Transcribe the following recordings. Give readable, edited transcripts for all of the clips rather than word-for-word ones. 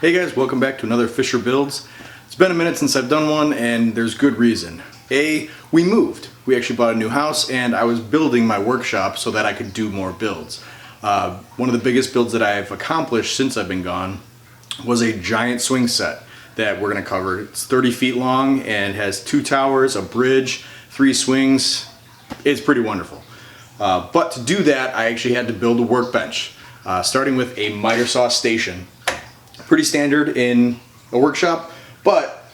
Hey guys, welcome back to another Fischer Builds. It's been a minute since I've done one and there's good reason. We moved. We actually bought a new house and I was building my workshop so that I could do more builds. One of the biggest builds that I've accomplished since I've been gone was a giant swing set that we're going to cover. It's 30 feet long and has 2 towers, a bridge, 3 swings. It's pretty wonderful. But to do that, I actually had to build a workbench, starting with a miter saw station. Pretty standard in a workshop, but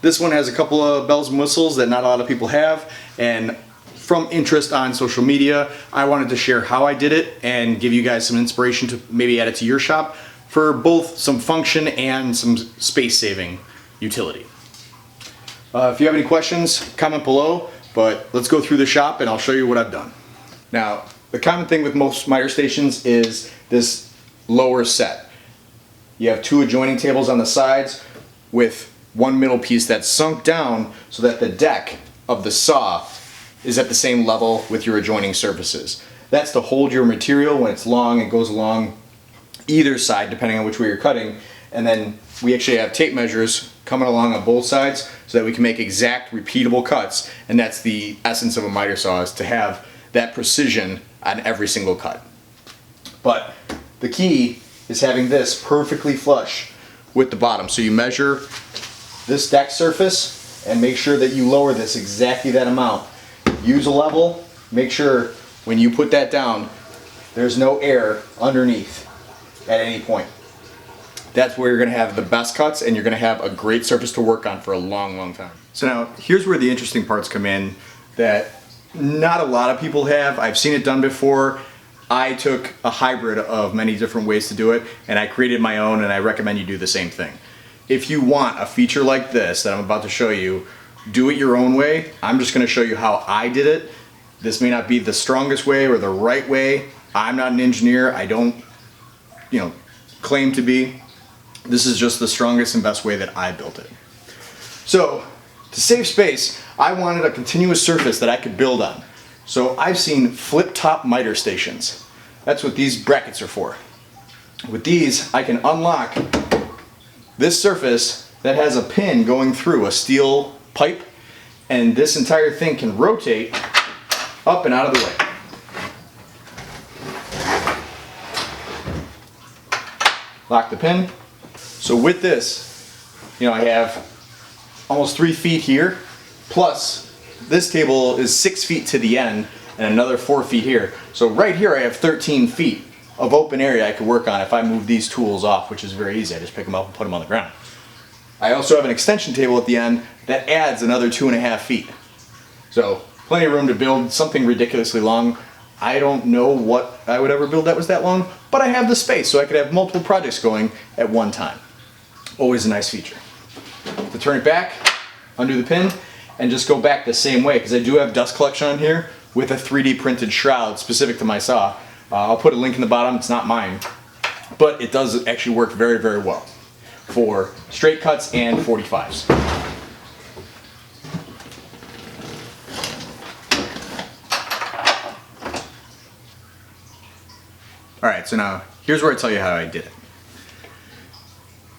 this one has a couple of bells and whistles that not a lot of people have, and from interest on social media, I wanted to share how I did it and give you guys some inspiration to maybe add it to your shop for both some function and some space saving utility. If you have any questions, comment below, but let's go through the shop and I'll show you what I've done. Now, the common thing with most miter stations is this lower set. You have 2 adjoining tables on the sides with one middle piece that's sunk down so that the deck of the saw is at the same level with your adjoining surfaces. That's to hold your material when it's long. It goes along either side depending on which way you're cutting. And then we actually have tape measures coming along on both sides so that we can make exact repeatable cuts. And that's the essence of a miter saw, is to have that precision on every single cut. But the key is having this perfectly flush with the bottom. So you measure this deck surface and make sure that you lower this exactly that amount. Use a level, make sure when you put that down, there's no air underneath at any point. That's where you're gonna have the best cuts and you're gonna have a great surface to work on for a long, long time. So now, here's where the interesting parts come in that not a lot of people have. I've seen it done before. I took a hybrid of many different ways to do it and I created my own, and I recommend you do the same thing. If you want a feature like this that I'm about to show you, do it your own way. I'm just going to show you how I did it. This may not be the strongest way or the right way. I'm not an engineer. I don't, claim to be. This is just the strongest and best way that I built it. So, to save space, I wanted a continuous surface that I could build on. So I've seen flip top miter stations. That's what these brackets are for. With these, I can unlock this surface that has a pin going through a steel pipe, and this entire thing can rotate up and out of the way. Lock the pin. So with this, I have almost 3 feet here, plus this table is 6 feet to the end and another 4 feet here. So right here I have 13 feet of open area I could work on if I move these tools off, which is very easy. I just pick them up and put them on the ground. I also have an extension table at the end that adds another 2.5 feet. So plenty of room to build something ridiculously long. I don't know what I would ever build that was that long, but I have the space so I could have multiple projects going at one time. Always a nice feature. To turn it back, undo the pin, and just go back the same way, because I do have dust collection on here with a 3D printed shroud specific to my saw. I'll put a link in the bottom. It's not mine, but it does actually work very, very well for straight cuts and 45s. Alright, so now here's where I tell you how I did it.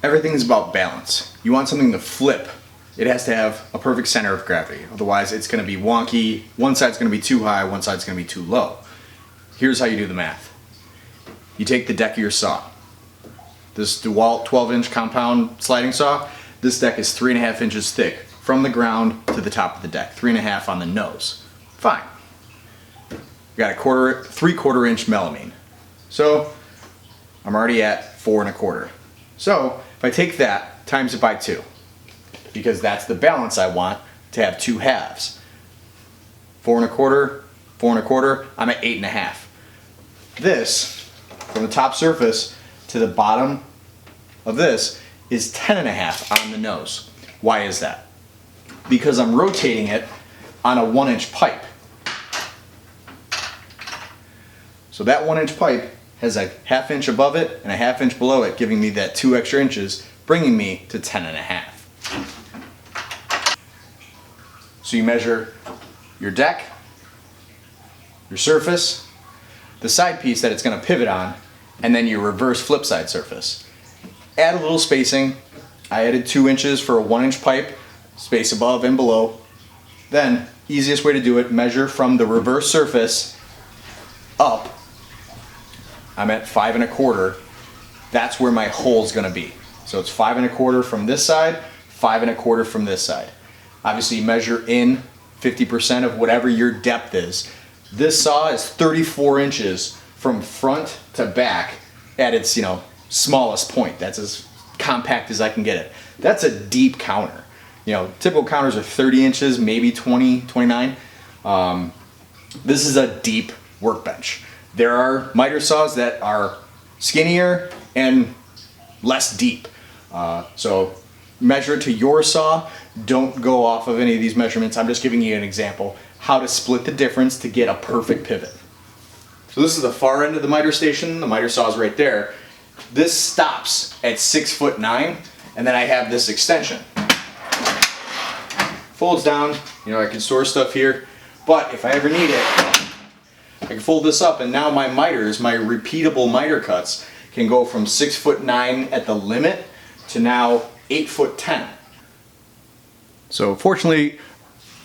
Everything is about balance. You want something to flip. It has to have a perfect center of gravity. Otherwise, it's going to be wonky. One side's going to be too high, one side's going to be too low. Here's how you do the math. You take the deck of your saw. This Dewalt 12-inch compound sliding saw, this deck is 3.5 inches thick from the ground to the top of the deck. 3.5 on the nose. Fine. You got a 3/4 inch melamine. So, I'm already at 4.25. So, if I take that, times it by 2. Because that's the balance I want, to have 2 halves. 4.25, 4.25, I'm at 8.5. This, from the top surface to the bottom of this, is 10.5 on the nose. Why is that? Because I'm rotating it on a 1-inch pipe. So that 1-inch pipe has a 1/2 inch above it and a 1/2 inch below it, giving me that 2 extra inches, bringing me to 10.5. So you measure your deck, your surface, the side piece that it's going to pivot on, and then your reverse flip side surface. add a little spacing. I added 2 inches for a 1-inch pipe, space above and below. Then, easiest way to do it, measure from the reverse surface up. I'm at 5 1/4. That's where my hole's gonna be. So it's 5 1/4 from this side, 5 1/4 from this side. Obviously measure in 50% of whatever your depth is. This saw is 34 inches from front to back at its, smallest point. That's as compact as I can get it. That's a deep counter. Typical counters are 30 inches, maybe 20, 29. This is a deep workbench. There are miter saws that are skinnier and less deep. So measure it to your saw. Don't go off of any of these measurements. I'm just giving you an example how to split the difference to get a perfect pivot. So this is the far end of the miter station. The miter saw is right there. This stops at 6'9", and then I have this extension. Folds down, I can store stuff here, but if I ever need it, I can fold this up, and now my miters, my repeatable miter cuts, can go from 6'9" at the limit to now 8'10". So fortunately,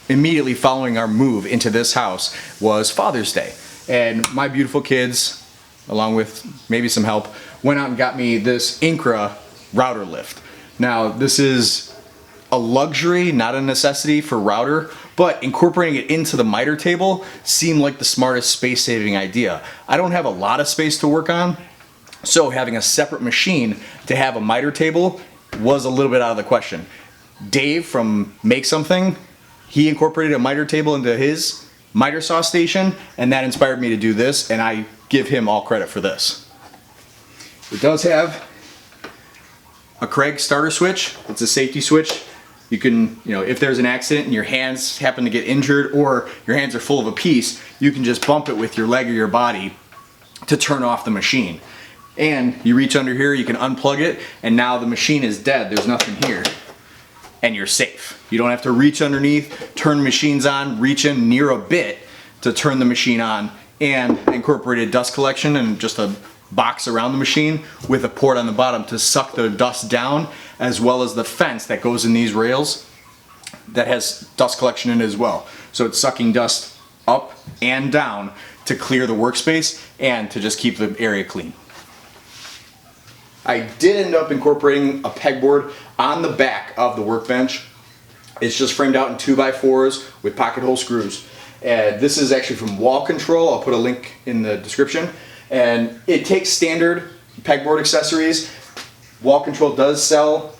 immediately following our move into this house was Father's Day, and my beautiful kids, along with maybe some help, went out and got me this Incra router lift. Now this is a luxury, not a necessity for router, but incorporating it into the miter table seemed like the smartest space-saving idea. I don't have a lot of space to work on, so having a separate machine to have a miter table was a little bit out of the question. Dave from Make Something, he incorporated a miter table into his miter saw station, and that inspired me to do this, and I give him all credit for this. It does have a Kreg starter switch. It's a safety switch. You can, if there's an accident and your hands happen to get injured or your hands are full of a piece, you can just bump it with your leg or your body to turn off the machine. And you reach under here, you can unplug it, and now the machine is dead. There's nothing here. And you're safe. You don't have to reach underneath, turn machines on, reach in near a bit to turn the machine on, and incorporated dust collection and just a box around the machine with a port on the bottom to suck the dust down, as well as the fence that goes in these rails that has dust collection in it as well. So it's sucking dust up and down to clear the workspace and to just keep the area clean. I did end up incorporating a pegboard on the back of the workbench. It's just framed out in 2x4s with pocket hole screws. And this is actually from Wall Control. I'll put a link in the description. And it takes standard pegboard accessories. Wall Control does sell,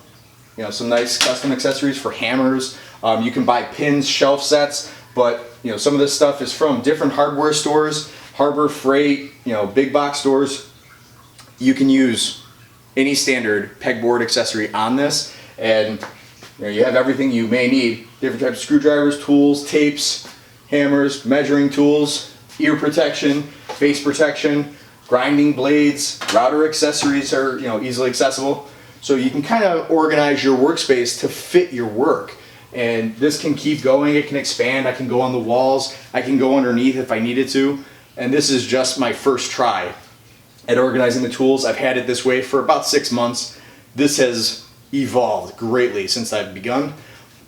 some nice custom accessories for hammers. You can buy pins, shelf sets, but some of this stuff is from different hardware stores, Harbor Freight, big box stores. You can use any standard pegboard accessory on this, and you have everything you may need. Different types of screwdrivers, tools, tapes, hammers, measuring tools, ear protection, face protection, grinding blades, router accessories are easily accessible. So you can kind of organize your workspace to fit your work. And this can keep going, it can expand, I can go on the walls, I can go underneath if I needed to. And this is just my first try at organizing the tools. I've had it this way for about 6 months. This has evolved greatly since I've begun,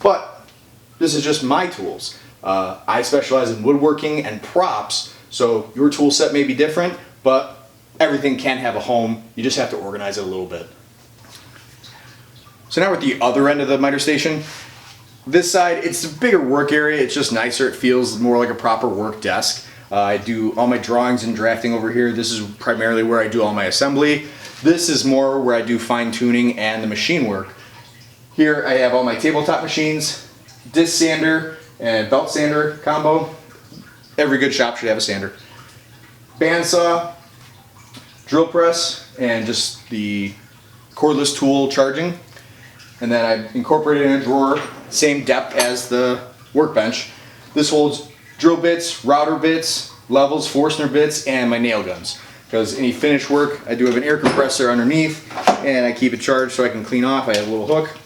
but this is just my tools. I specialize in woodworking and props, so your tool set may be different, but everything can have a home. You just have to organize it a little bit. So now we're at the other end of the miter station. This side, it's a bigger work area, it's just nicer, it feels more like a proper work desk. I do all my drawings and drafting over here. This is primarily where I do all my assembly. This is more where I do fine tuning and the machine work. Here I have all my tabletop machines, disc sander and belt sander combo. Every good shop should have a sander. Bandsaw, drill press, and just the cordless tool charging. And then I incorporated in a drawer, same depth as the workbench. This holds drill bits, router bits, levels, Forstner bits, and my nail guns. Because any finish work, I do have an air compressor underneath, and I keep it charged so I can clean off. I have a little hook.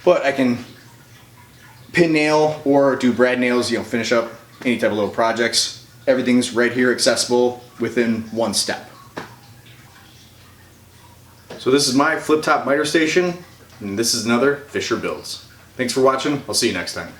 But I can pin nail or do brad nails, finish up any type of little projects. everything's right here accessible within one step. So this is my flip top miter station, and this is another Fischer Builds. Thanks for watching. I'll see you next time.